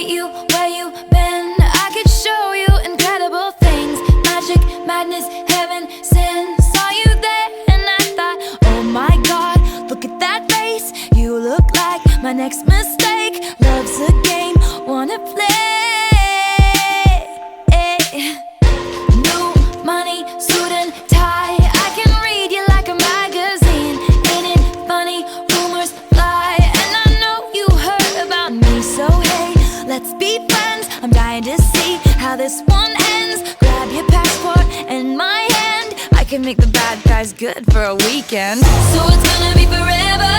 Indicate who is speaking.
Speaker 1: meet you where you been. I could show you incredible things. Magic, madness, heaven, sin. Saw you there and I thought, oh my God, look at that face. You look like my next mistake. Love's a game, wanna play. New money, suit and tie. I can read you like a magazine. Ain't it funny? Rumors fly, and I know you heard about me. So hey, let's be friends. I'm dying to see how this one ends. Grab your passport and my hand. I can make the bad guys good for a weekend. So it's gonna be forever.